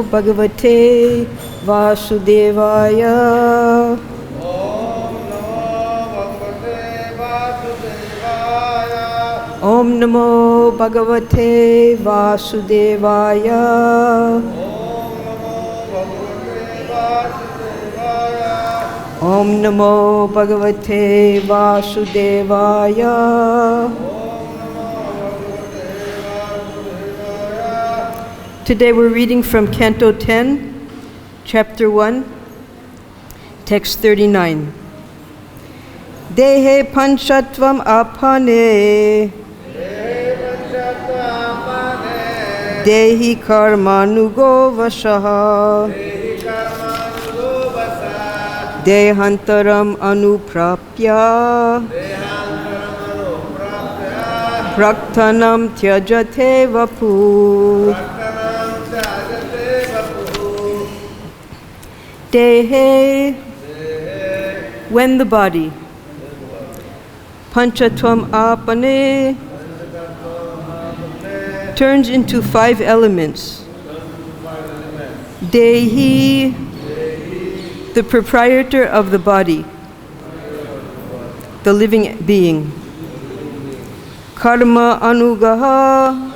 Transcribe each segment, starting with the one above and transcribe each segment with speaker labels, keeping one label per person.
Speaker 1: Bhagavate Vasudevaya. Om Namo Bhagavate Vasudevaya. Om Namo Bhagavate Vasudevaya. Today we're reading from Canto 10, Chapter 1, Text 39. Dehe panchatvam apane Dehi karmanugo vashaha Dehantaram anuprapya Praktanam tyajate vapu. Dehe, when the body. Panchatvam apane, turns into 5 elements. Dehi, the proprietor of the body, the living being. Karma anugaha,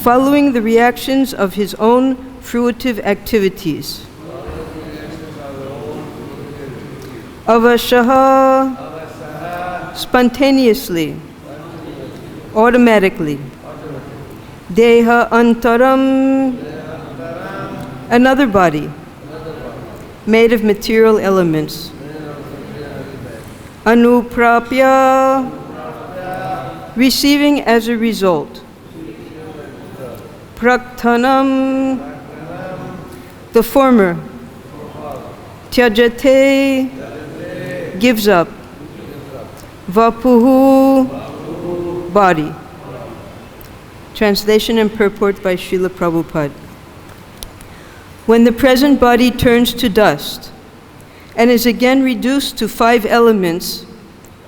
Speaker 1: following the reactions of his own fruitive activities. Avashaha, spontaneously, automatically. Deha antaram, another body, made of material elements. Anuprapya, receiving as a result. Praktanam, the former. Tyajate, gives up. Vapuhu, body. Translation and purport by Srila Prabhupada. When the present body turns to dust and is again reduced to 5 elements,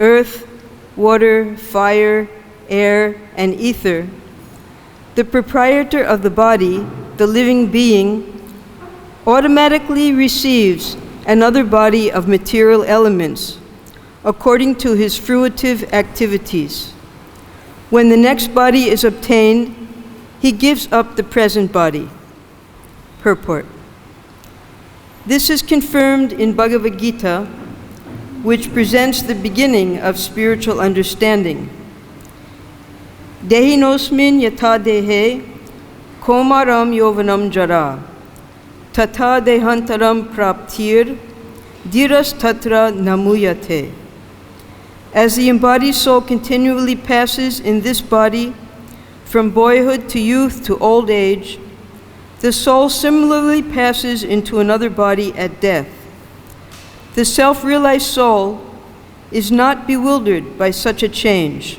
Speaker 1: earth, water, fire, air, and ether, the proprietor of the body, the living being, automatically receives another body of material elements according to his fruitive activities. When the next body is obtained, he gives up the present body. Purport. This is confirmed in Bhagavad-Gita, which presents the beginning of spiritual understanding. Dehinosmin yatha dehe komaram yovanam jara tata dehantaram praptir dhiras tatra namuyate. As the embodied soul continually passes in this body from boyhood to youth to old age, the soul similarly passes into another body at death. The self-realized soul is not bewildered by such a change.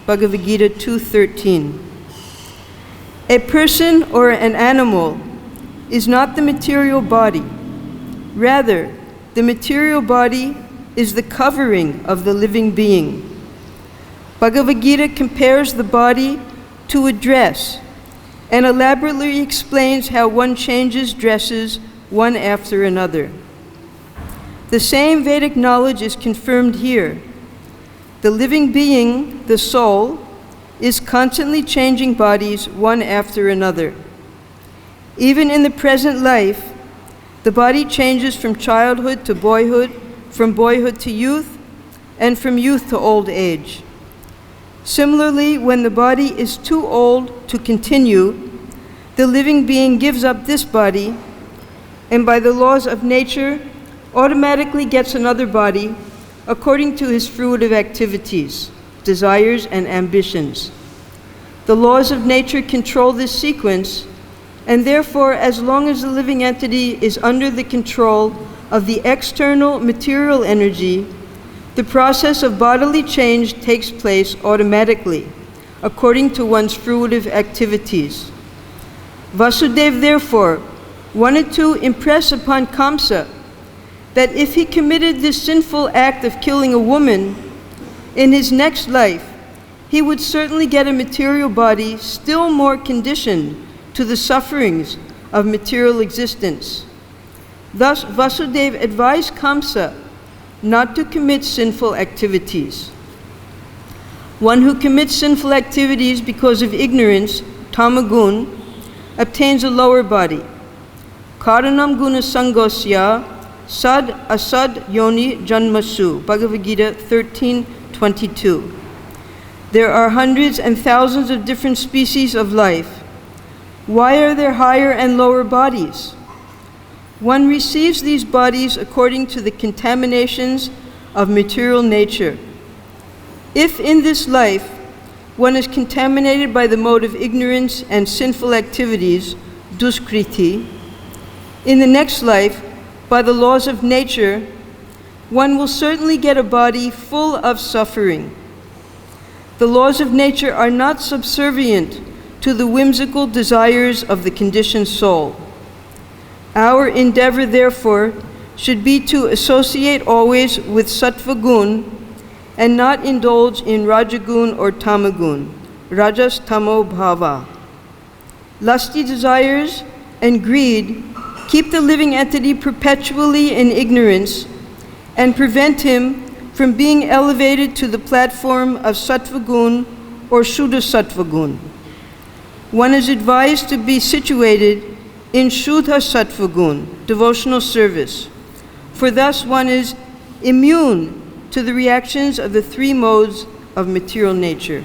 Speaker 1: Bhagavad-Gita 2:13. A person or an animal is not the material body. Rather, the material body is the covering of the living being. Bhagavad-Gita compares the body to a dress and elaborately explains how one changes dresses one after another. The same Vedic knowledge is confirmed here. The living being, the soul, is constantly changing bodies one after another. Even in the present life, the body changes from childhood to boyhood, from boyhood to youth, and from youth to old age. Similarly, when the body is too old to continue, the living being gives up this body, and by the laws of nature, automatically gets another body according to his fruitive activities, desires, and ambitions. The laws of nature control this sequence, and therefore, as long as the living entity is under the control of the external material energy, the process of bodily change takes place automatically, according to one's fruitive activities. Vasudeva, therefore, wanted to impress upon Kamsa that if he committed this sinful act of killing a woman, in his next life, he would certainly get a material body still more conditioned to the sufferings of material existence. Thus, Vasudeva advised Kamsa not to commit sinful activities. One who commits sinful activities because of ignorance, tamagun, obtains a lower body. Karanam guna sangosya sad asad yoni janmasu. Bhagavad-Gita 13:22. There are hundreds and thousands of different species of life. Why are there higher and lower bodies? One receives these bodies according to the contaminations of material nature. If in this life one is contaminated by the mode of ignorance and sinful activities, duskriti, in the next life, by the laws of nature, one will certainly get a body full of suffering. The laws of nature are not subservient to the whimsical desires of the conditioned soul. Our endeavor, therefore, should be to associate always with sattva gun and not indulge in rajagun or tamagun, rajas tamo bhava. Lusty desires and greed keep the living entity perpetually in ignorance and prevent him from being elevated to the platform of sattva gun or shuddha sattva gun. One is advised to be situated in shuddha sattva gun, devotional service, for thus one is immune to the reactions of the three modes of material nature.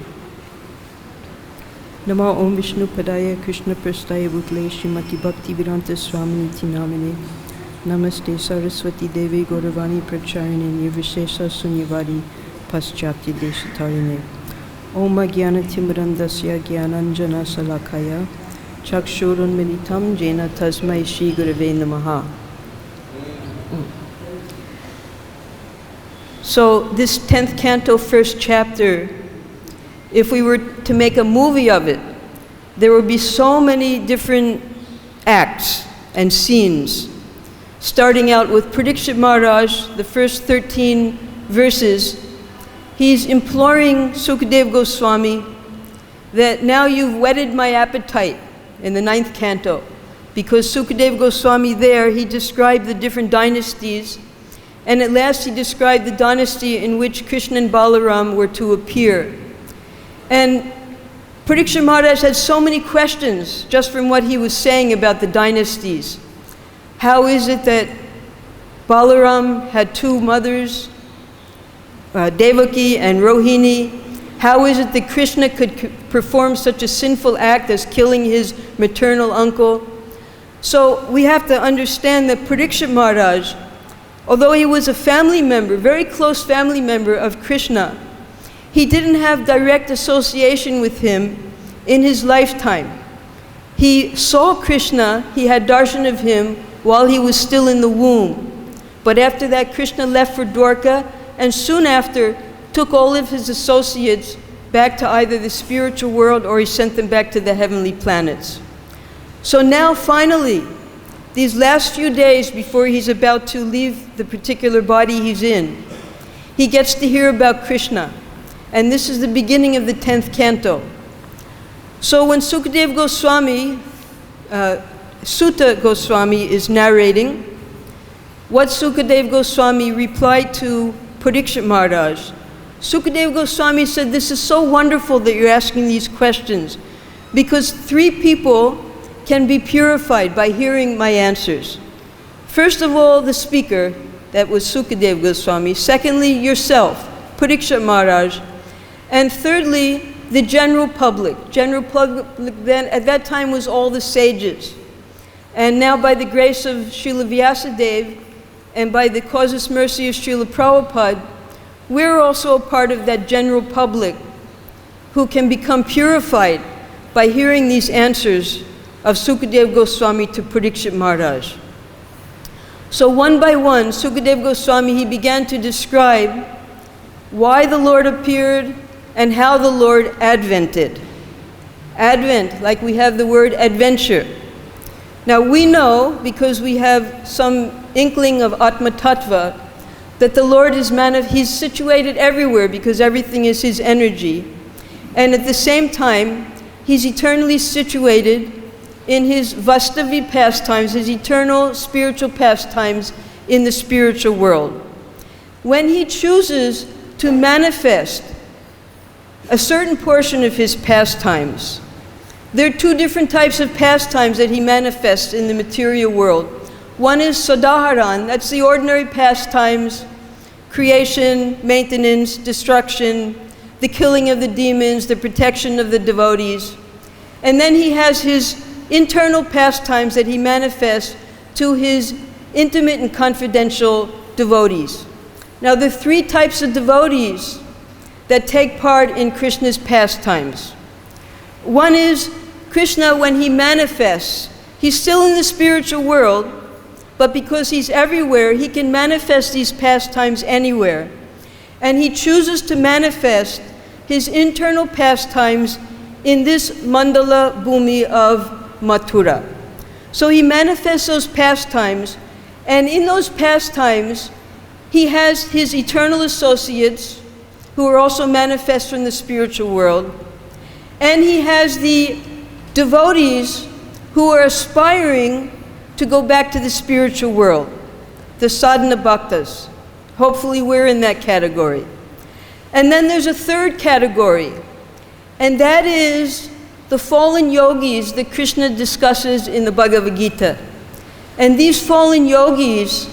Speaker 1: Namo Om Vishnu Padaya Krishna Prastaya Bhutale Srimati Bhakti Vedanta Swaminiti Namane Namaste Saraswati Devi Gauravani Pracharine Nirvishesha Sunyavadi Paschatya Deshatarine Om Jnana Timrandasya Jnananjana Salakaya Chakshurun Militam Jena Tasmai Shri Gurave Namaha. So this 10th canto, first chapter, if we were to make a movie of it, there would be so many different acts and scenes. Starting out with Parikshit Maharaj, the first 13 verses, he's imploring Sukadeva Goswami that now you've whetted my appetite in the 9th canto. Because Sukadeva Goswami there, he described the different dynasties, and at last he described the dynasty in which Krishna and Balaram were to appear. And Parikshit Maharaj had so many questions just from what he was saying about the dynasties. How is it that Balaram had two mothers, Devaki and Rohini? How is it that Krishna could perform such a sinful act as killing his maternal uncle? So we have to understand that Parikshit Maharaj, although he was a family member, very close family member of Krishna, he didn't have direct association with him in his lifetime. He saw Krishna, he had darshan of him while he was still in the womb. But after that, Krishna left for Dwarka, and soon after took all of his associates back to either the spiritual world or he sent them back to the heavenly planets. So now finally, these last few days before he's about to leave the particular body he's in, he gets to hear about Krishna. And this is the beginning of the 10th canto. So when Sukadeva Goswami, Sutta Goswami is narrating, what Sukadeva Goswami replied to Parikshit Maharaj. Sukadeva Goswami said, this is so wonderful that you're asking these questions, because 3 people can be purified by hearing my answers. First of all, the speaker, that was Sukadeva Goswami. Secondly, yourself, Parikshit Maharaj. And thirdly, the general public. General public then, at that time, was all the sages. And now by the grace of Srila Vyasadeva and by the causeless mercy of Srila Prabhupada, we're also a part of that general public who can become purified by hearing these answers of Sukadeva Goswami to Parikshit Maharaj. So one by one, Sukadeva Goswami, he began to describe why the Lord appeared and how the Lord advented. Advent, like we have the word adventure. Now we know, because we have some inkling of Atma Tattva, that the Lord is He's situated everywhere because everything is His energy. And at the same time, He's eternally situated in his Vastavi pastimes, his eternal spiritual pastimes in the spiritual world. When he chooses to manifest a certain portion of his pastimes, there are two different types of pastimes that he manifests in the material world. One is Sadaharan, that's the ordinary pastimes, creation, maintenance, destruction, the killing of the demons, the protection of the devotees. And then he has his internal pastimes that he manifests to his intimate and confidential devotees. Now, there are three types of devotees that take part in Krishna's pastimes. One is Krishna, when he manifests, he's still in the spiritual world, but because he's everywhere, he can manifest these pastimes anywhere. And he chooses to manifest his internal pastimes in this mandala bhumi of Mathura. So he manifests those pastimes, and in those pastimes, he has his eternal associates, who are also manifest from the spiritual world, and he has the devotees who are aspiring to go back to the spiritual world, the sadhana bhaktas. Hopefully we're in that category. And then there's a third category, and that is the fallen yogis that Krishna discusses in the Bhagavad-Gita. And these fallen yogis,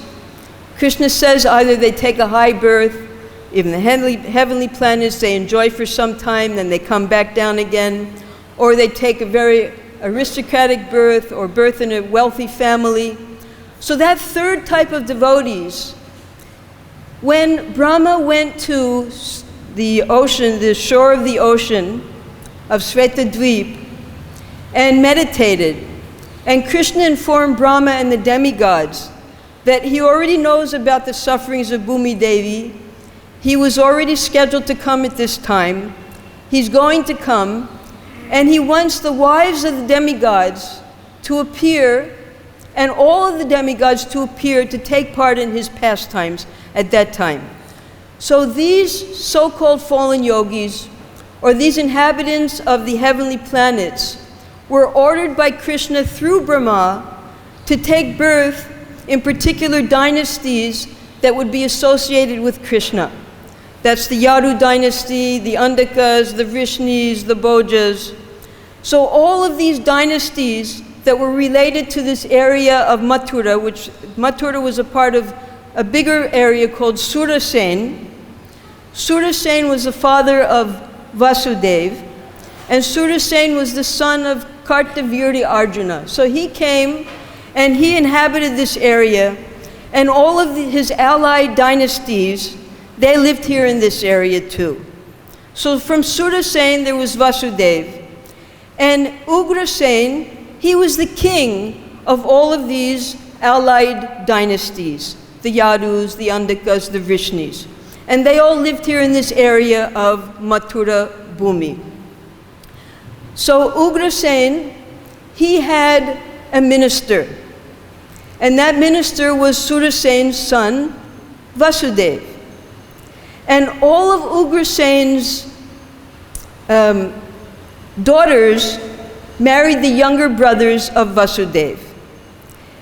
Speaker 1: Krishna says either they take a high birth, even the heavenly planets they enjoy for some time, then they come back down again, or they take a very aristocratic birth or birth in a wealthy family. So that third type of devotees, when Brahma went to the ocean, the shore of the ocean of Svetadvip, and meditated, and Krishna informed Brahma and the demigods that he already knows about the sufferings of Bhumi Devi. He was already scheduled to come at this time. He's going to come, and he wants the wives of the demigods to appear, and all of the demigods to appear to take part in his pastimes at that time. So these so-called fallen yogis, or these inhabitants of the heavenly planets, were ordered by Krishna through Brahma to take birth in particular dynasties that would be associated with Krishna. That's the Yadu dynasty, the Andakas, the Vrishnis, the Bhojas. So all of these dynasties that were related to this area of Mathura, which Mathura was a part of a bigger area called Surasen. Surasen was the father of Vasudeva, and Surasen was the son of Kartavirya Arjuna. So he came and he inhabited this area, and all of his allied dynasties, they lived here in this area too. So from Surasen there was Vasudeva, and Ugrasen, he was the king of all of these allied dynasties, the Yadus, the Andakas, the Vrishnis. And they all lived here in this area of Mathura Bhumi. So Ugrasen, he had a minister. And that minister was Surasen's son, Vasudeva. And all of Ugrasen's daughters married the younger brothers of Vasudeva.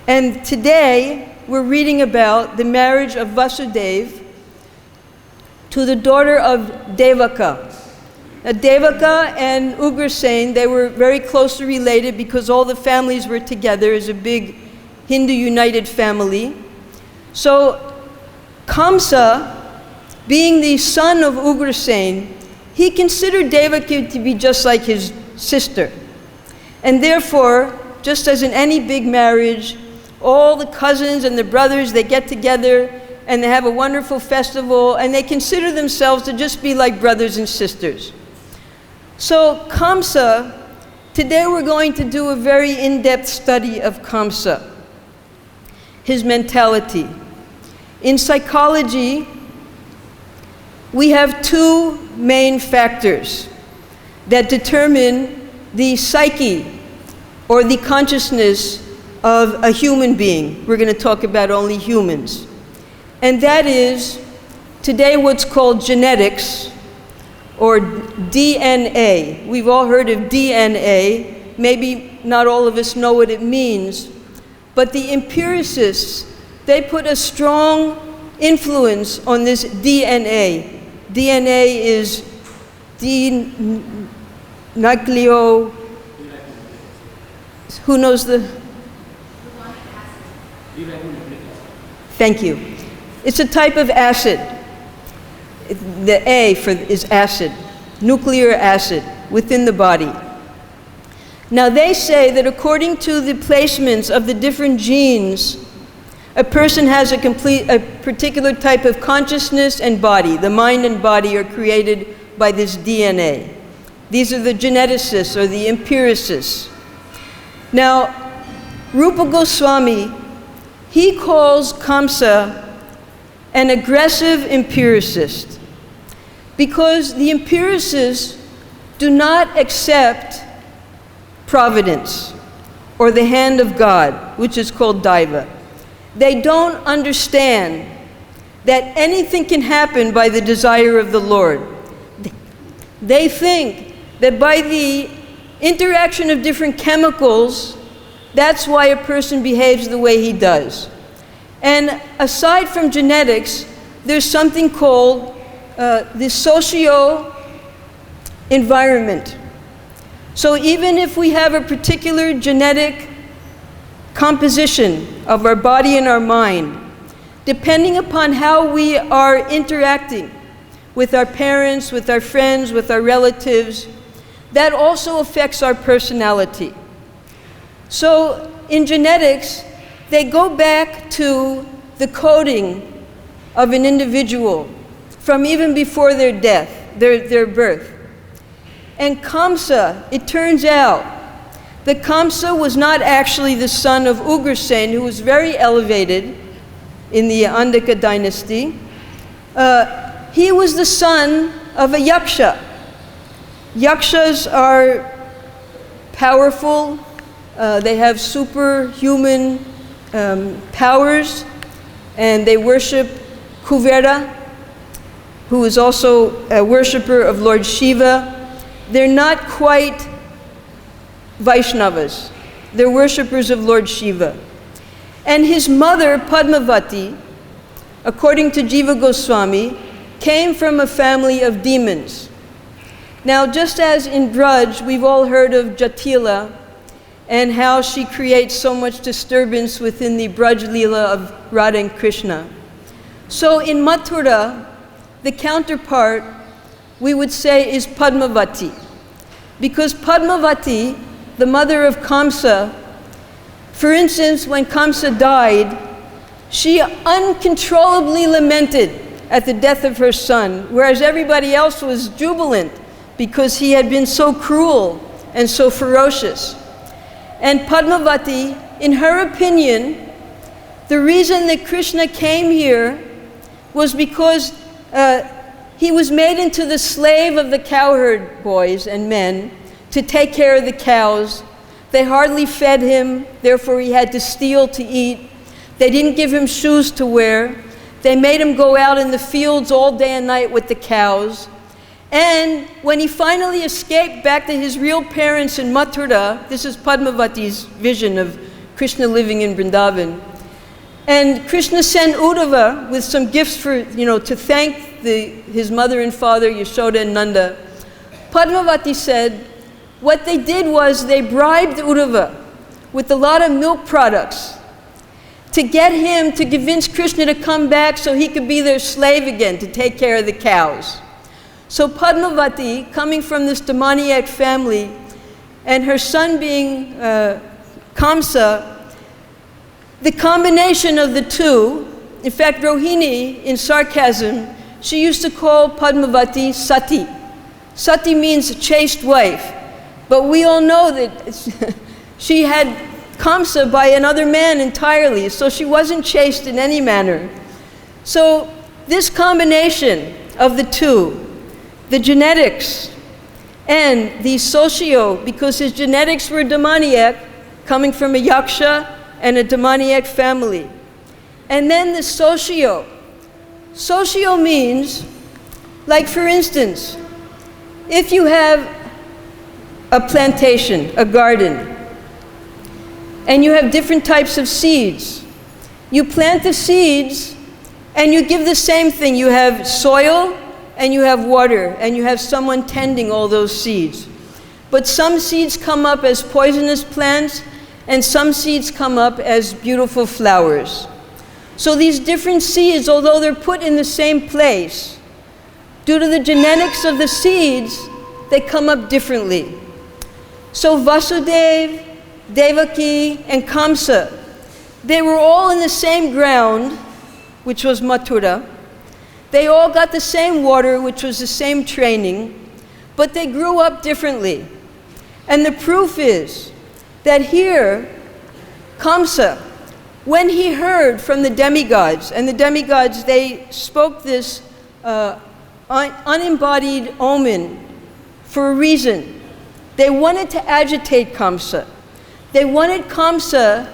Speaker 1: And today, we're reading about the marriage of Vasudeva to the daughter of Devaka. Now, Devaka and Ugrasen, they were very closely related because all the families were together as a big Hindu united family. So Kamsa, being the son of Ugrasen, he considered Devaki to be just like his sister. And therefore, just as in any big marriage, all the cousins and the brothers, they get together and they have a wonderful festival, and they consider themselves to just be like brothers and sisters. So Kamsa, today we're going to do a very in-depth study of Kamsa, his mentality. In psychology, we have two main factors that determine the psyche or the consciousness of a human being. We're going to talk about only humans. And that is today what's called genetics or DNA. We've all heard of DNA, maybe not all of us know what it means, but the empiricists, they put a strong influence on this DNA. DNA is nucleo. Who knows the? Thank you. It's a type of acid. The A is acid, nuclear acid within the body. Now they say that according to the placements of the different genes, a person has a particular type of consciousness and body. The mind and body are created by this DNA. These are the geneticists or the empiricists. Now, Rupa Goswami, he calls Kamsa an aggressive empiricist because the empiricists do not accept providence or the hand of God, which is called Daiva. They don't understand that anything can happen by the desire of the Lord. They think that by the interaction of different chemicals, that's why a person behaves the way he does. And aside from genetics, there's something called the socio-environment. So even if we have a particular genetic composition of our body and our mind, depending upon how we are interacting with our parents, with our friends, with our relatives, that also affects our personality. So in genetics, they go back to the coding of an individual from even before their death, their birth. And Kamsa, it turns out that Kamsa was not actually the son of Ugrasen, who was very elevated in the Andhaka dynasty. He was the son of a yaksha. Yakshas are powerful. They have superhuman powers, and they worship Kuvera, who is also a worshipper of Lord Shiva. They're not quite Vaishnavas. They're worshippers of Lord Shiva. And his mother, Padmavati, according to Jiva Goswami, came from a family of demons. Now, just as in Braj, we've all heard of Jatila and how she creates so much disturbance within the Braj Leela of Radha and Krishna. So in Mathura, the counterpart, we would say, is Padmavati. Because Padmavati, the mother of Kamsa, for instance, when Kamsa died, she uncontrollably lamented at the death of her son, whereas everybody else was jubilant because he had been so cruel and so ferocious. And Padmavati, in her opinion, the reason that Krishna came here was because he was made into the slave of the cowherd boys and men to take care of the cows. They hardly fed him, therefore he had to steal to eat. They didn't give him shoes to wear. They made him go out in the fields all day and night with the cows. And when he finally escaped back to his real parents in Mathura, this is Padmavati's vision of Krishna living in Vrindavan. And Krishna sent Uddhava with some gifts for, to thank his mother and father, Yashoda and Nanda. Padmavati said, what they did was they bribed Uddhava with a lot of milk products to get him to convince Krishna to come back so he could be their slave again to take care of the cows. So Padmavati, coming from this demoniac family, and her son being Kamsa, the combination of the two, in fact, Rohini, in sarcasm, she used to call Padmavati Sati. Sati means chaste wife, but we all know that she had Kamsa by another man entirely, so she wasn't chaste in any manner. So this combination of the two, the genetics and the socio, because his genetics were demoniac, coming from a yaksha and a demoniac family. And then the socio. Socio means, like for instance, if you have a plantation, a garden. And you have different types of seeds. You plant the seeds and you give the same thing. You have soil and you have water and you have someone tending all those seeds. But some seeds come up as poisonous plants and some seeds come up as beautiful flowers. So these different seeds, although they're put in the same place, due to the genetics of the seeds, they come up differently. So Vasudeva, Devaki, and Kamsa, they were all in the same ground, which was Mathura. They all got the same water, which was the same training, but they grew up differently. And the proof is that here, Kamsa, when he heard from the demigods, and the demigods, they spoke this unembodied omen for a reason. They wanted to agitate Kamsa. They wanted Kamsa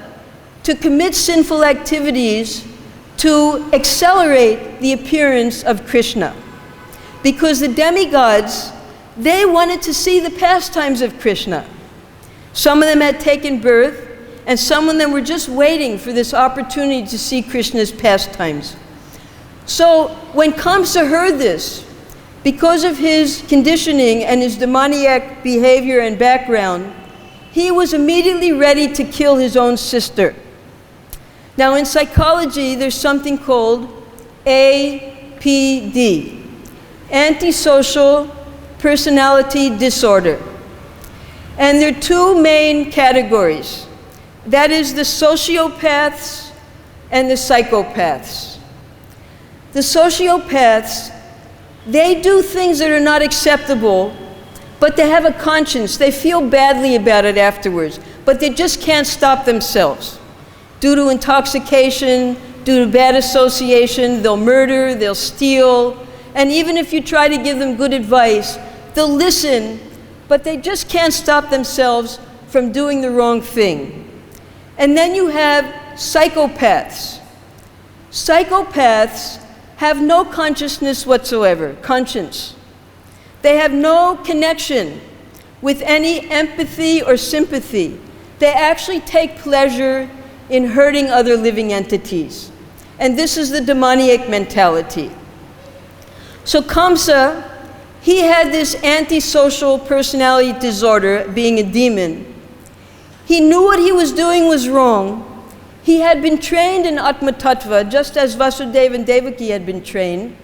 Speaker 1: to commit sinful activities to accelerate the appearance of Krishna. Because the demigods, they wanted to see the pastimes of Krishna. Some of them had taken birth, and some of them were just waiting for this opportunity to see Krishna's pastimes. So when Kamsa heard this, because of his conditioning and his demoniac behavior and background, he was immediately ready to kill his own sister. Now in psychology, there's something called APD, antisocial personality disorder. And there are two main categories. That is the sociopaths and the psychopaths. The sociopaths, they do things that are not acceptable, but they have a conscience. They feel badly about it afterwards, but they just can't stop themselves. Due to intoxication, due to bad association, they'll murder, they'll steal, and even if you try to give them good advice, they'll listen, but they just can't stop themselves from doing the wrong thing. And then you have psychopaths. Psychopaths have no consciousness whatsoever, conscience. They have no connection with any empathy or sympathy. They actually take pleasure in hurting other living entities. And this is the demoniac mentality. So Kamsa, he had this antisocial personality disorder, being a demon. He knew what he was doing was wrong. He had been trained in Atma Tattva, just as Vasudeva and Devaki had been trained,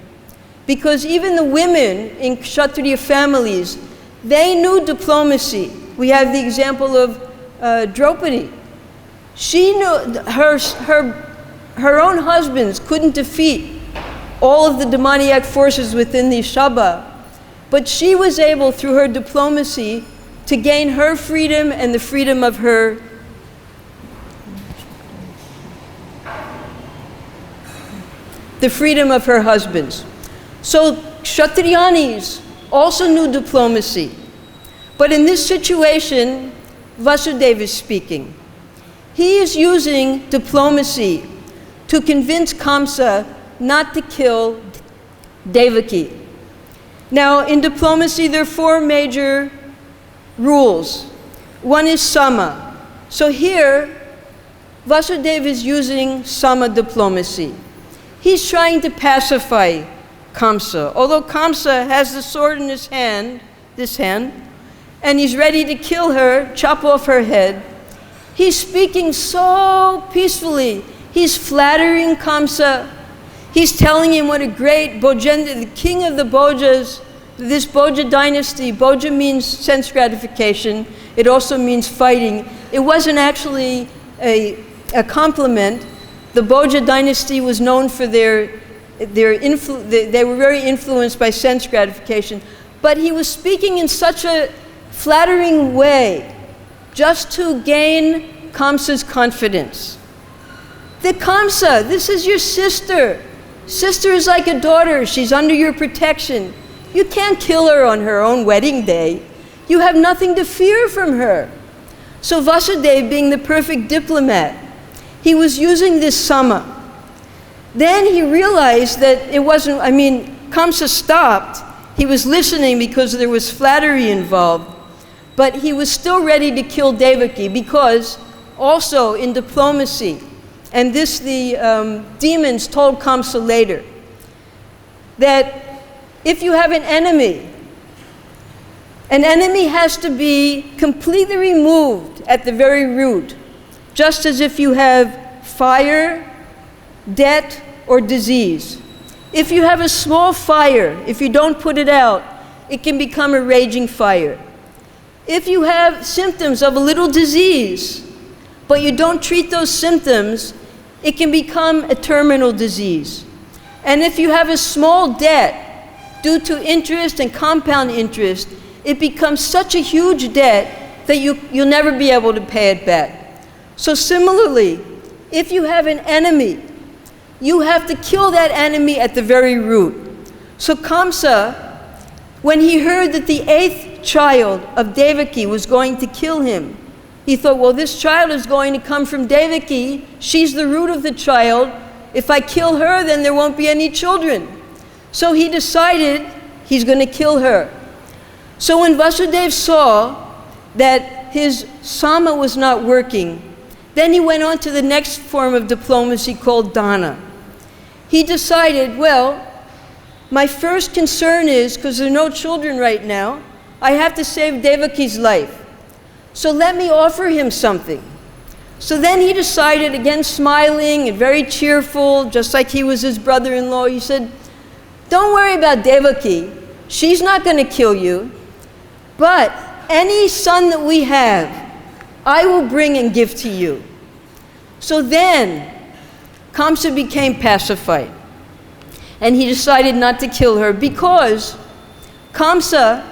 Speaker 1: because even the women in Kshatriya families, they knew diplomacy. We have the example of Draupadi. She knew her own husbands couldn't defeat all of the demoniac forces within the Shabha, but she was able, through her diplomacy, to gain her freedom and the freedom of her husbands. So Kshatriyanis also knew diplomacy. But in this situation, Vasudeva is speaking. He is using diplomacy to convince Kamsa not to kill Devaki. Now, in diplomacy, there are four major rules. One is sama. So here, Vasudeva is using sama diplomacy. He's trying to pacify Kamsa. Although Kamsa has the sword in his hand, this hand, and he's ready to kill her, chop off her head, he's speaking so peacefully. He's flattering Kamsa. He's telling him what a great Bhojendra, the king of the Bhojas, this Bhoja dynasty. Bhoja means sense gratification. It also means fighting. It wasn't actually a compliment. The Bhoja dynasty was known for they were very influenced by sense gratification. But he was speaking in such a flattering way, just to gain Kamsa's confidence. The Kamsa, this is your sister. Sister is like a daughter. She's under your protection. You can't kill her on her own wedding day. You have nothing to fear from her. So Vasudeva, being the perfect diplomat, he was using this sama. Then he realized that it wasn't, Kamsa stopped. He was listening because there was flattery involved. but he was still ready to kill Devaki because also in diplomacy, and this the demons told Kamsa later, that if you have an enemy has to be completely removed at the very root, just as if you have fire, debt, or disease. If you have a small fire, if you don't put it out, it can become a raging fire. If you have symptoms of a little disease, but you don't treat those symptoms, it can become a terminal disease. And if you have a small debt, due to interest and compound interest, it becomes such a huge debt that you'll never be able to pay it back. So similarly, if you have an enemy, you have to kill that enemy at the very root. So Kamsa, when he heard that the 8th child of Devaki was going to kill him, he thought, well, this child is going to come from Devaki. She's the root of the child. If I kill her, then there won't be any children. So he decided he's going to kill her. So when Vasudeva saw that his sama was not working, then he went on to the next form of diplomacy called dana. He decided, well, my first concern is, because there are no children right now, I have to save Devaki's life. So let me offer him something. So then he decided, again smiling and very cheerful, just like he was his brother-in-law, he said, don't worry about Devaki. She's not going to kill you. But any son that we have, I will bring and give to you. So then, Kamsa became pacified. And he decided not to kill her because Kamsa,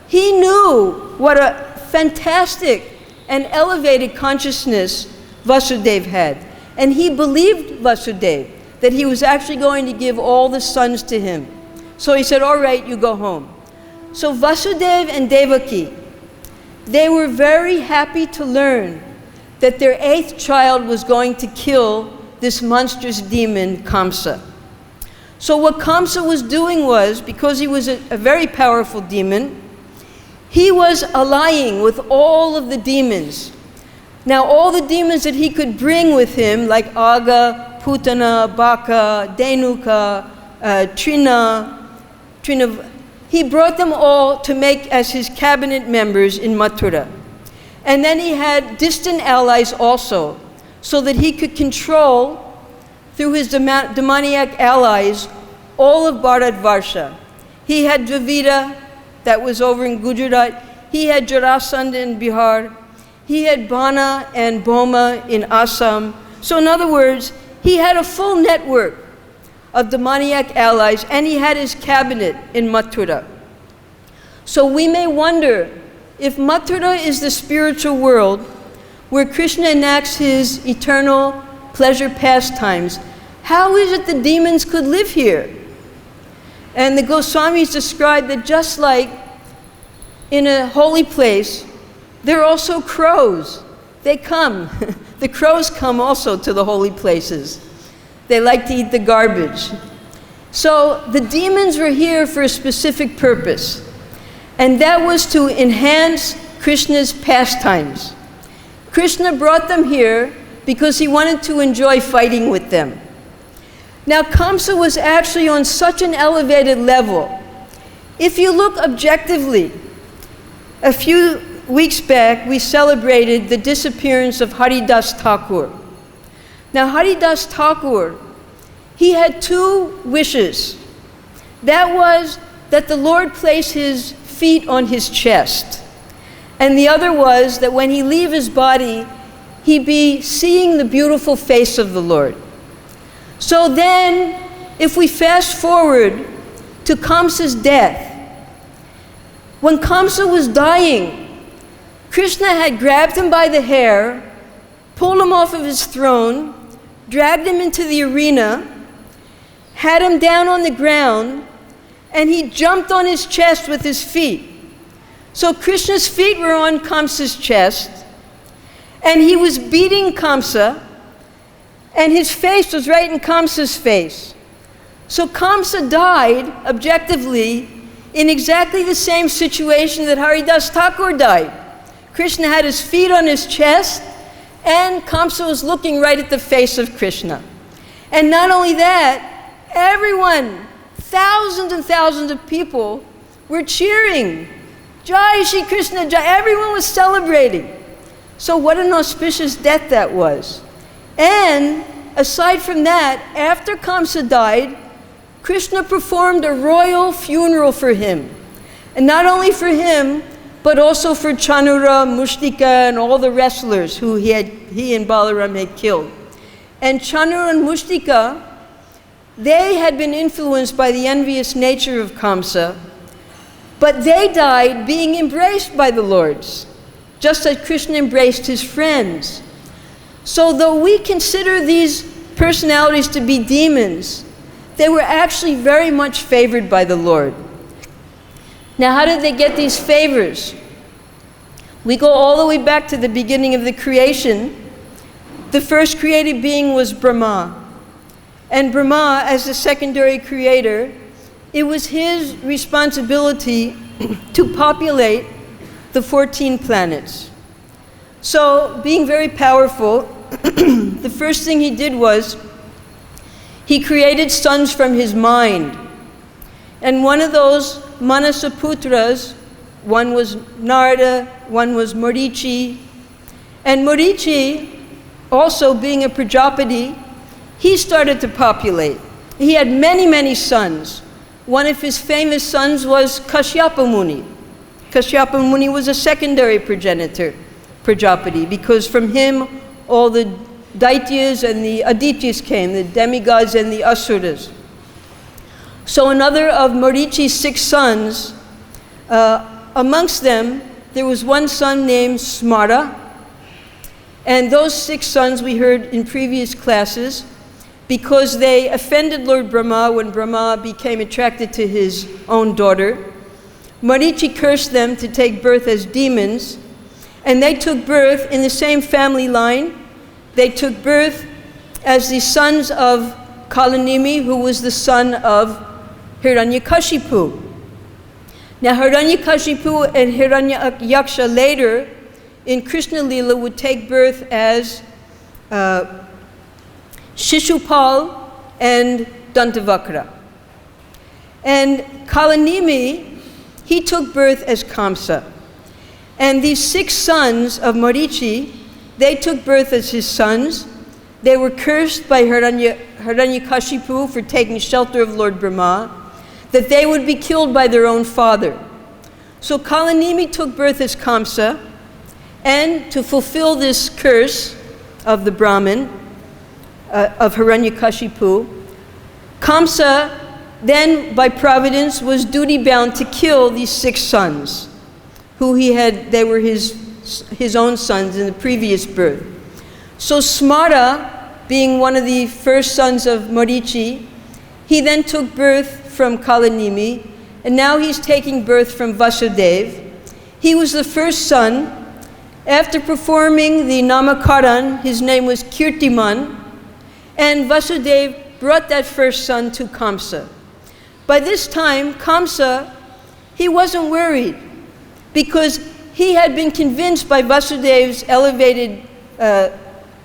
Speaker 1: he knew what a fantastic and elevated consciousness Vasudeva had. And he believed Vasudeva, that he was actually going to give all the sons to him. So he said, all right, you go home. So Vasudeva and Devaki, they were very happy to learn that their 8th child was going to kill this monstrous demon, Kamsa. So what Kamsa was doing was, because he was a very powerful demon, he was allying with all of the demons. Now all the demons that he could bring with him, like Aga, Putana, Baka, Denuka, Trina, he brought them all to make as his cabinet members in Mathura. And then he had distant allies also, so that he could control, through his demoniac allies, all of Bharatvarsha. He had Dravida, that was over in Gujarat. He had Jarasandha in Bihar. He had Bana and Boma in Assam. So in other words, he had a full network of demoniac allies, and he had his cabinet in Mathura. So we may wonder, if Mathura is the spiritual world where Krishna enacts his eternal pleasure pastimes, how is it the demons could live here? And the Goswamis describe that just like in a holy place, there are also crows. They come. The crows come also to the holy places. They like to eat the garbage. So the demons were here for a specific purpose, and that was to enhance Krishna's pastimes. Krishna brought them here because he wanted to enjoy fighting with them. Now Kamsa was actually on such an elevated level. If you look objectively, a few weeks back we celebrated the disappearance of Haridas Thakur. Now Haridas Thakur, he had 2 wishes. That was that the Lord place his feet on his chest. And the other was that when he leave his body, he be seeing the beautiful face of the Lord. So then, if we fast forward to Kamsa's death, when Kamsa was dying, Krishna had grabbed him by the hair, pulled him off of his throne, dragged him into the arena, had him down on the ground, and he jumped on his chest with his feet. So Krishna's feet were on Kamsa's chest, and he was beating Kamsa, and his face was right in Kamsa's face. So Kamsa died, objectively, in exactly the same situation that Haridas Thakur died. Krishna had his feet on his chest, and Kamsa was looking right at the face of Krishna. And not only that, everyone, thousands and thousands of people were cheering. Jai Shri Krishna Jai. Everyone was celebrating. So what an auspicious death that was. And aside from that, after Kamsa died, Krishna performed a royal funeral for him. And not only for him, but also for Chanura, Mushtika, and all the wrestlers who he and Balaram had killed. And Chanura and Mushtika, they had been influenced by the envious nature of Kamsa, but they died being embraced by the lords, just as Krishna embraced his friends. So though we consider these personalities to be demons, they were actually very much favored by the Lord. Now, how did they get these favors? We go all the way back to the beginning of the creation. The first created being was Brahma. And Brahma, as the secondary creator, it was his responsibility to populate the 14 planets. So, being very powerful, the first thing he did was he created sons from his mind. And one of those Manasaputras, one was Narada, one was Marichi. And Marichi, also being a Prajapati, he started to populate. He had many, many sons. One of his famous sons was Kashyapa Muni. Kashyapa Muni was a secondary progenitor, Prajapati, because from him all the Daityas and the Adityas came, the demigods and the Asuras. So another of Marichi's 6 sons, amongst them, there was one son named Smara. And those 6 sons we heard in previous classes, because they offended Lord Brahma when Brahma became attracted to his own daughter. Marichi cursed them to take birth as demons, and they took birth in the same family line. They took birth as the sons of Kalanimi, who was the son of Hiranyakashipu. Now Hiranyakashipu and Hiranyaksha later in Krishna Lila would take birth as Shishupal and Dantavakra. And Kalanimi, he took birth as Kamsa. And these 6 sons of Marichi, they took birth as his sons. They were cursed by Hiranyakashipu for taking shelter of Lord Brahma, that they would be killed by their own father. So Kalanimi took birth as Kamsa, and to fulfill this curse of the Brahmin, of Hiranyakashipu, Kamsa then, by providence, was duty-bound to kill these 6 sons, who they were his own sons in the previous birth. So Smara, being one of the first sons of Marichi, he then took birth from Kalanimi, and now he's taking birth from Vasudeva. He was the first son. After performing the Namakaran, his name was Kirtiman, and Vasudeva brought that first son to Kamsa. By this time, Kamsa, he wasn't worried, because he had been convinced by Vasudeva's elevated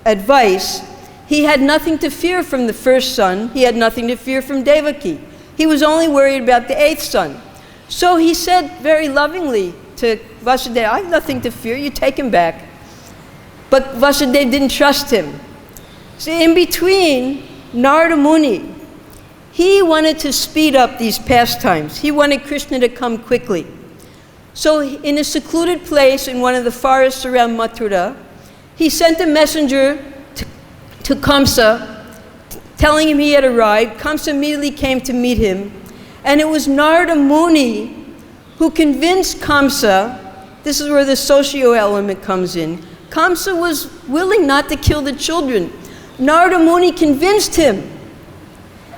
Speaker 1: advice. He had nothing to fear from the first son. He had nothing to fear from Devaki. He was only worried about the 8th son. So he said very lovingly to Vasudeva, I have nothing to fear, you take him back. But Vasudeva didn't trust him. So in between, Narada Muni, he wanted to speed up these pastimes. He wanted Krishna to come quickly. So in a secluded place in one of the forests around Mathura, he sent a messenger to Kamsa, telling him he had arrived. Kamsa immediately came to meet him. And it was Narada Muni who convinced Kamsa, this is where the socio element comes in. Kamsa was willing not to kill the children. Narada Muni convinced him.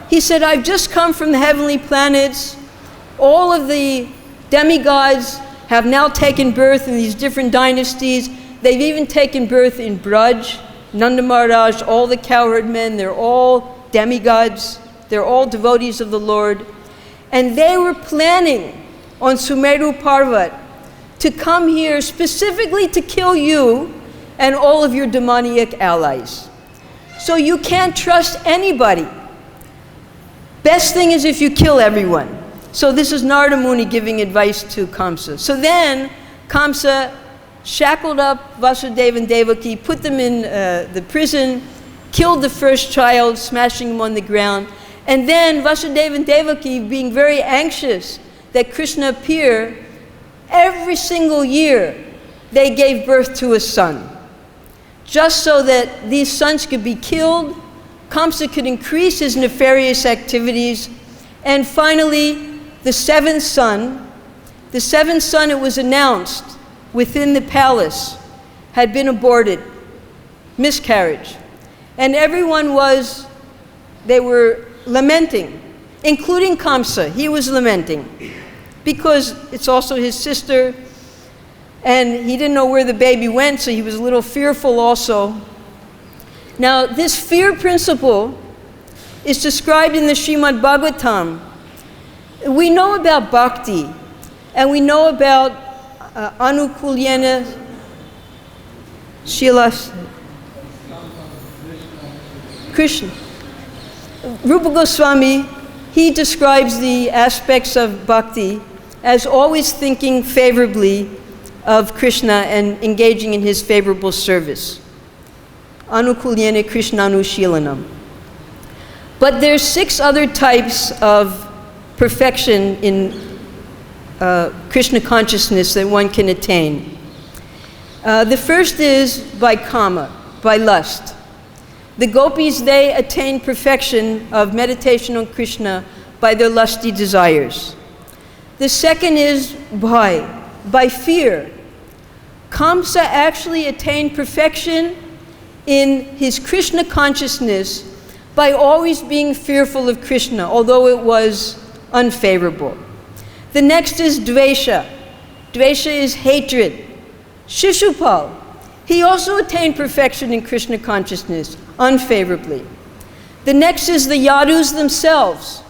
Speaker 1: He said, I've just come from the heavenly planets. All of the demigods have now taken birth in these different dynasties. They've even taken birth in Braj, Nanda Maharaj, all the cowherd men, they're all demigods. They're all devotees of the Lord. And they were planning on Sumeru Parvat to come here specifically to kill you and all of your demoniac allies. So you can't trust anybody. Best thing is if you kill everyone. So this is Narada Muni giving advice to Kamsa. So then Kamsa shackled up Vasudeva and Devaki, put them in the prison, killed the first child, smashing him on the ground. And then Vasudeva and Devaki, being very anxious that Krishna appear, every single year they gave birth to a son. Just so that these sons could be killed, Kamsa could increase his nefarious activities, and finally the seventh son, it was announced within the palace, had been aborted, miscarriage. And everyone they were lamenting, including Kamsa. He was lamenting because it's also his sister, and he didn't know where the baby went, so he was a little fearful also. Now, this fear principle is described in the Srimad Bhagavatam. We know about bhakti, and we know about anukulyena shilas Krishna. Rupa Goswami, he describes the aspects of bhakti as always thinking favorably of Krishna and engaging in his favorable service. Anukulyena Krishnanushilanam. But there's 6 other types of perfection in Krishna consciousness that one can attain. The first is by kama, by lust. The gopis, they attain perfection of meditation on Krishna by their lusty desires. The second is by fear. Kamsa actually attained perfection in his Krishna consciousness by always being fearful of Krishna, although it was unfavorable. The next is dvesha. Dvesha is hatred. Shishupal, he also attained perfection in Krishna consciousness, unfavorably. The next is the yadus themselves.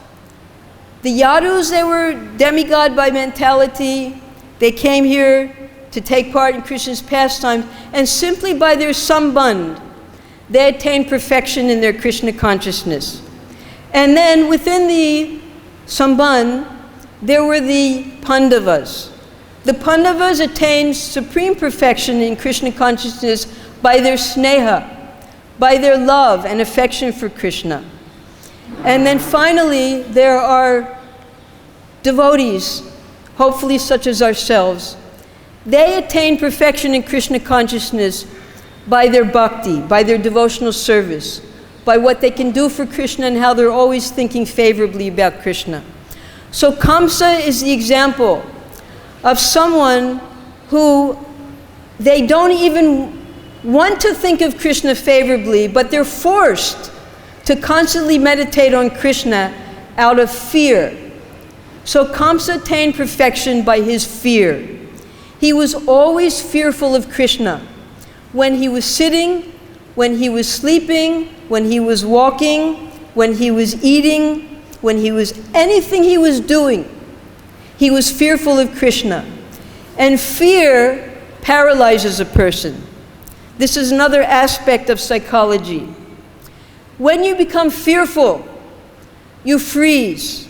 Speaker 1: The yadus, they were demigod by mentality. They came here to take part in Krishna's pastimes, and simply by their sambandh, they attained perfection in their Krishna consciousness. And then within the sambandh, there were the Pandavas. The Pandavas attained supreme perfection in Krishna consciousness by their sneha, by their love and affection for Krishna. And then finally, there are devotees, hopefully such as ourselves. They attain perfection in Krishna consciousness by their bhakti, by their devotional service, by what they can do for Krishna and how they're always thinking favorably about Krishna. So Kamsa is the example of someone who they don't even want to think of Krishna favorably, but they're forced to constantly meditate on Krishna out of fear. So Kamsa attained perfection by his fear. He was always fearful of Krishna. When he was sitting, when he was sleeping, when he was walking, when he was eating, when he was anything he was doing, he was fearful of Krishna. And fear paralyzes a person. This is another aspect of psychology. When you become fearful, you freeze,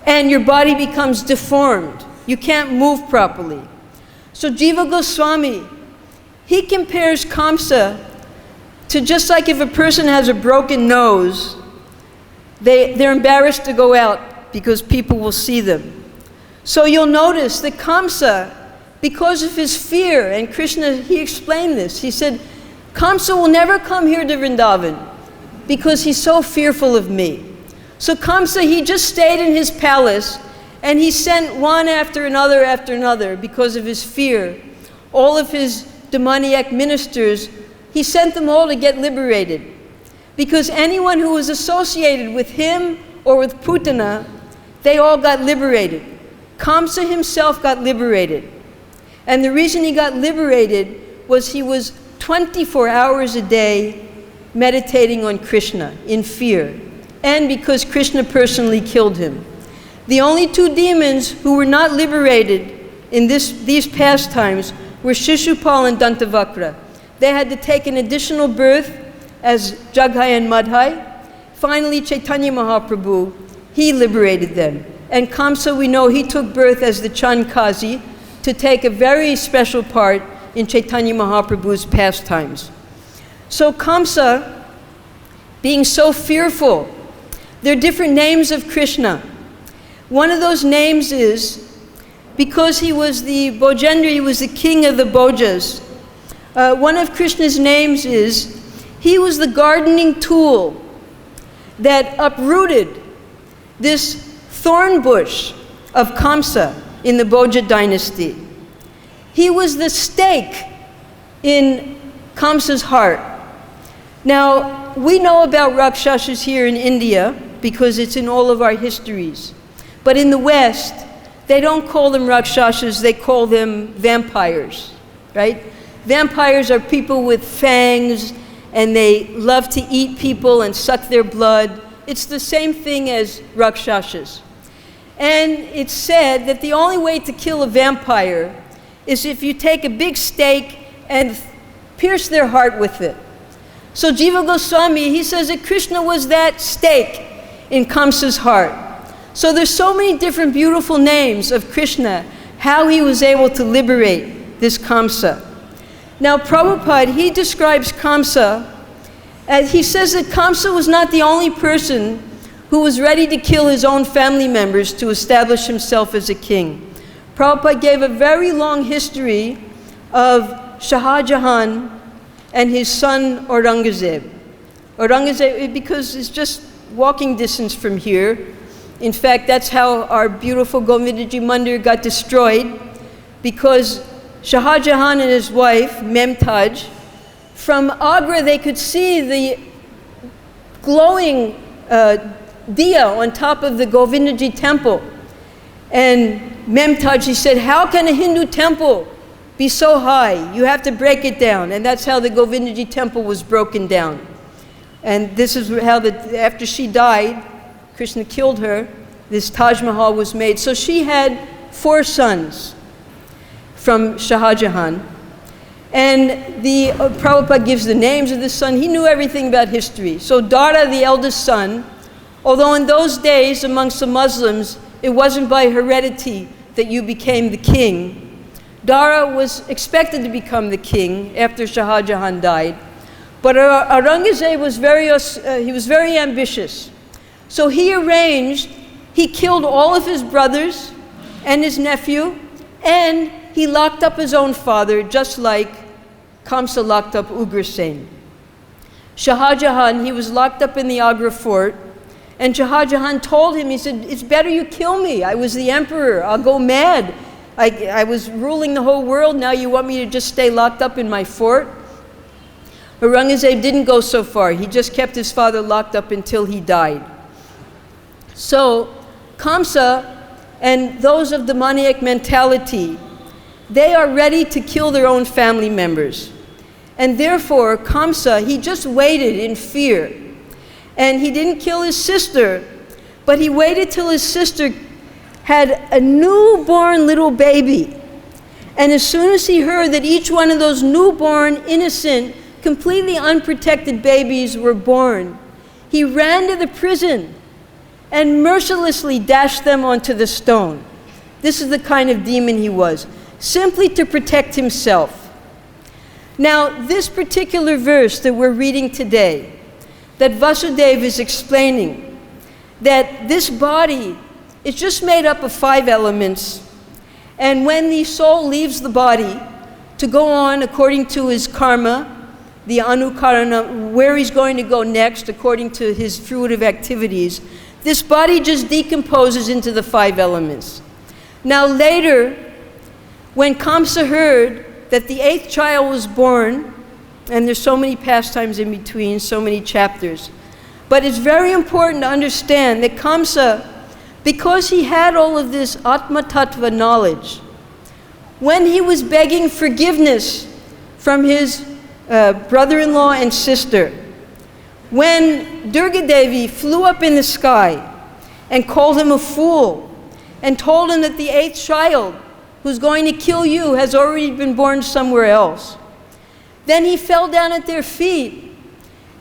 Speaker 1: and your body becomes deformed. You can't move properly. So Jiva Goswami, he compares Kamsa to just like if a person has a broken nose, they're embarrassed to go out because people will see them. So you'll notice that Kamsa, because of his fear, and Krishna, he explained this, he said, Kamsa will never come here to Vrindavan because he's so fearful of me. So Kamsa, he just stayed in his palace, and he sent one after another because of his fear. All of his demoniac ministers, he sent them all to get liberated. Because anyone who was associated with him or with Putana, they all got liberated. Kamsa himself got liberated. And the reason he got liberated was he was 24 hours a day meditating on Krishna in fear, and because Krishna personally killed him. The only 2 demons who were not liberated in these pastimes were Shishupal and Dantavakra. They had to take an additional birth as Jaghai and Madhai. Finally, Chaitanya Mahaprabhu, he liberated them. And Kamsa, we know, he took birth as the Chandkazi to take a very special part in Chaitanya Mahaprabhu's pastimes. So Kamsa, being so fearful, there are different names of Krishna. One of those names is, because he was the Bojendra, he was the king of the Bojas. One of Krishna's names is, he was the gardening tool that uprooted this thorn bush of Kamsa in the Boja dynasty. He was the stake in Kamsa's heart. Now, we know about Rakshasas here in India because it's in all of our histories. But in the West, they don't call them Rakshasas, they call them vampires, right? Vampires are people with fangs, and they love to eat people and suck their blood. It's the same thing as Rakshasas. And it's said that the only way to kill a vampire is if you take a big stake and pierce their heart with it. So Jiva Goswami, he says that Krishna was that stake in Kamsa's heart. So there's so many different beautiful names of Krishna, how he was able to liberate this Kamsa. Now Prabhupada, he describes Kamsa as, he says that Kamsa was not the only person who was ready to kill his own family members to establish himself as a king. Prabhupada gave a very long history of Shah Jahan and his son Aurangzeb. Aurangzeb, because it's just walking distance from here. In fact, that's how our beautiful Govindaji Mandir got destroyed, because Shah Jahan and his wife, Mumtaj, from Agra they could see the glowing diya on top of the Govindaji temple. And Mumtaj, he said, how can a Hindu temple be so high? You have to break it down. And that's how the Govindaji temple was broken down. And this is how, after she died, Krishna killed her, this Taj Mahal was made. So she had 4 sons from Shah Jahan. And the Prabhupada gives the names of the son. He knew everything about history. So Dara, the eldest son, although in those days amongst the Muslims, it wasn't by heredity that you became the king. Dara was expected to become the king after Shah Jahan died. But Aurangzeb was very ambitious. So he killed all of his brothers and his nephew, and he locked up his own father, just like Kamsa locked up Ugrasen. Shah Jahan, he was locked up in the Agra fort, and Shah Jahan told him, he said, it's better you kill me. I was the emperor, I'll go mad. I was ruling the whole world, now you want me to just stay locked up in my fort? Aurangzeb didn't go so far, he just kept his father locked up until he died. So Kamsa and those of the demoniac mentality, they are ready to kill their own family members. And therefore, Kamsa, he just waited in fear. And he didn't kill his sister, but he waited till his sister had a newborn little baby. And as soon as he heard that each one of those newborn, innocent, completely unprotected babies were born, he ran to the prison and mercilessly dashed them onto the stone. This is the kind of demon he was, simply to protect himself. Now, this particular verse that we're reading today, that Vasudeva is explaining, that this body is just made up of 5 elements, and when the soul leaves the body to go on according to his karma, the anukarana, where he's going to go next according to his fruitive activities, this body just decomposes into the 5 elements. Now later, when Kamsa heard that the 8th child was born, and there's so many pastimes in between, so many chapters, but it's very important to understand that Kamsa, because he had all of this Atma Tattva knowledge, when he was begging forgiveness from his brother-in-law and sister, when Durga Devi flew up in the sky and called him a fool and told him that the 8th child who's going to kill you has already been born somewhere else. Then he fell down at their feet,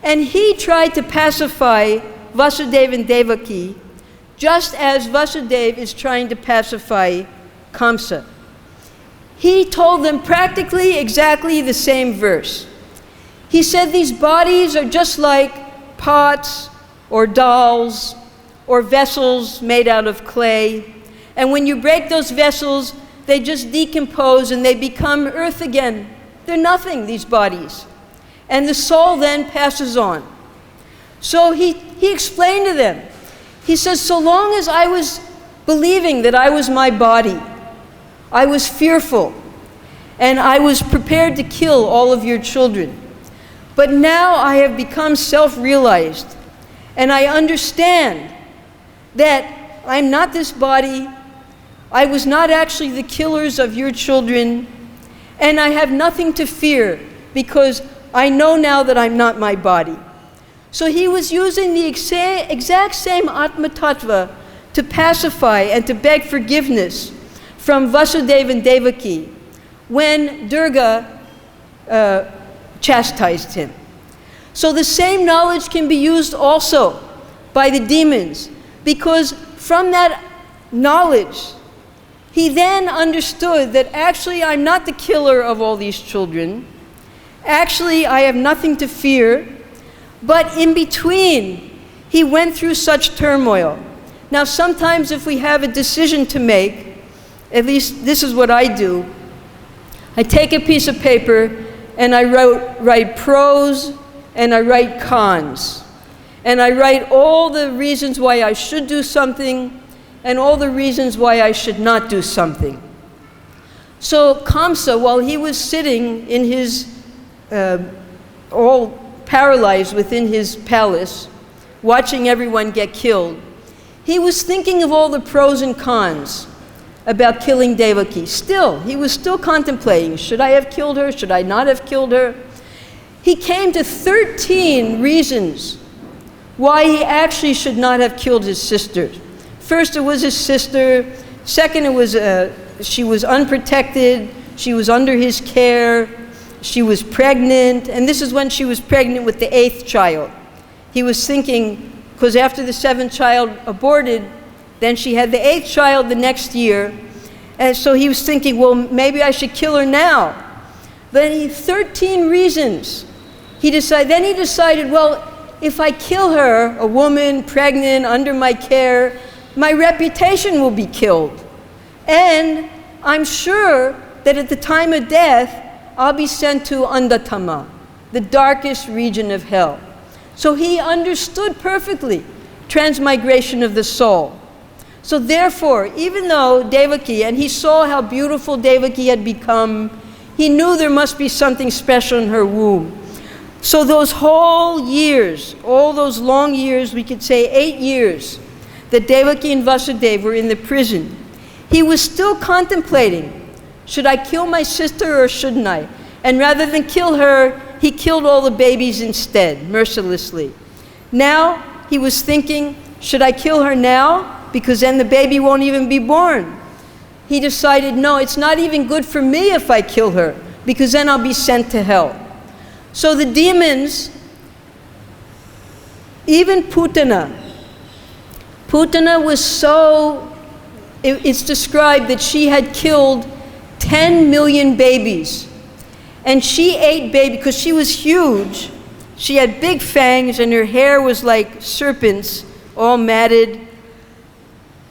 Speaker 1: and he tried to pacify Vasudeva and Devaki, just as Vasudeva is trying to pacify Kamsa. He told them practically exactly the same verse. He said these bodies are just like pots or dolls or vessels made out of clay. And when you break those vessels, they just decompose and they become earth again. They're nothing, these bodies. And the soul then passes on. So he explained to them. He says, so long as I was believing that I was my body, I was fearful, and I was prepared to kill all of your children. But now I have become self-realized, and I understand that I'm not this body, I was not actually the killers of your children, and I have nothing to fear because I know now that I'm not my body. So he was using the exact same Atma Tattva to pacify and to beg forgiveness from Vasudeva and Devaki when Durga chastised him. So the same knowledge can be used also by the demons, because from that knowledge, he then understood that actually I'm not the killer of all these children. Actually, I have nothing to fear. But in between, he went through such turmoil. Now, sometimes if we have a decision to make, at least this is what I do, I take a piece of paper and I write pros and I write cons. And I write all the reasons why I should do something and all the reasons why I should not do something. So Kamsa, while he was sitting in his, all paralyzed within his palace, watching everyone get killed, he was thinking of all the pros and cons about killing Devaki. He was still contemplating, should I have killed her? Should I not have killed her? He came to 13 reasons why he actually should not have killed his sister. First, it was his sister. Second, it was she was unprotected. She was under his care. She was pregnant. And this is when she was pregnant with the 8th child. He was thinking, because after the 7th child aborted, then she had the 8th child the next year. And so he was thinking, well, maybe I should kill her now. Then 13 reasons. Then he decided, well, if I kill her, a woman, pregnant, under my care, my reputation will be killed. And I'm sure that at the time of death, I'll be sent to Andatama, the darkest region of hell. So he understood perfectly transmigration of the soul. So therefore, even though Devaki, and he saw how beautiful Devaki had become, he knew there must be something special in her womb. So those whole years, all those long years, we could say 8 years, that Devaki and Vasudeva were in the prison, he was still contemplating, should I kill my sister or shouldn't I? And rather than kill her, he killed all the babies instead, mercilessly. Now he was thinking, should I kill her now? Because then the baby won't even be born. He decided, no, it's not even good for me if I kill her, because then I'll be sent to hell. So the demons, even Putana was so, it's described that she had killed 10 million babies. And she ate baby, because she was huge. She had big fangs and her hair was like serpents, all matted.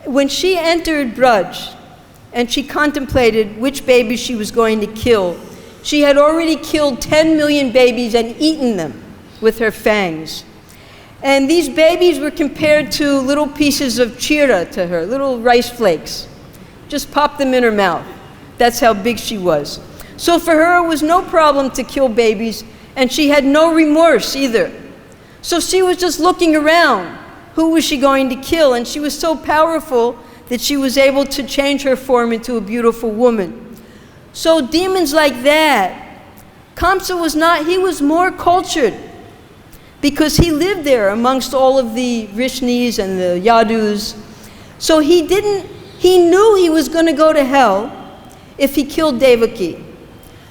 Speaker 1: When she entered Braj and she contemplated which baby she was going to kill, she had already killed 10 million babies and eaten them with her fangs. And these babies were compared to little pieces of chira to her, little rice flakes. Just pop them in her mouth. That's how big she was. So for her, it was no problem to kill babies, and she had no remorse either. So she was just looking around. Who was she going to kill? And she was so powerful that she was able to change her form into a beautiful woman. So demons like that, Kamsa was not, he was more cultured because he lived there amongst all of the Rishnis and the Yadus. So he knew he was going to go to hell, if he killed Devaki.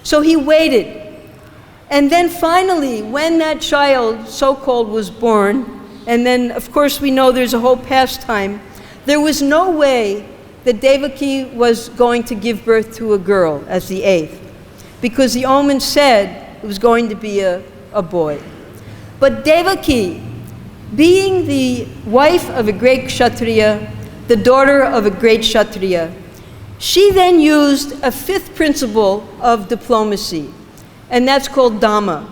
Speaker 1: So he waited. And then finally, when that child, so-called, was born, and then of course we know there's a whole pastime, there was no way that Devaki was going to give birth to a girl as the 8th, because the omen said it was going to be a boy. But Devaki, being the wife of a great Kshatriya, the daughter of a great Kshatriya, she then used a 5th principle of diplomacy, and that's called Dhamma.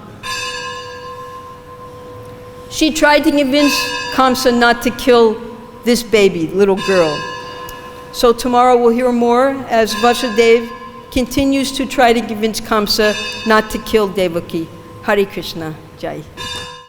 Speaker 1: She tried to convince Kamsa not to kill this baby, little girl. So tomorrow we'll hear more as Vasudeva continues to try to convince Kamsa not to kill Devaki. Hare Krishna. Jai.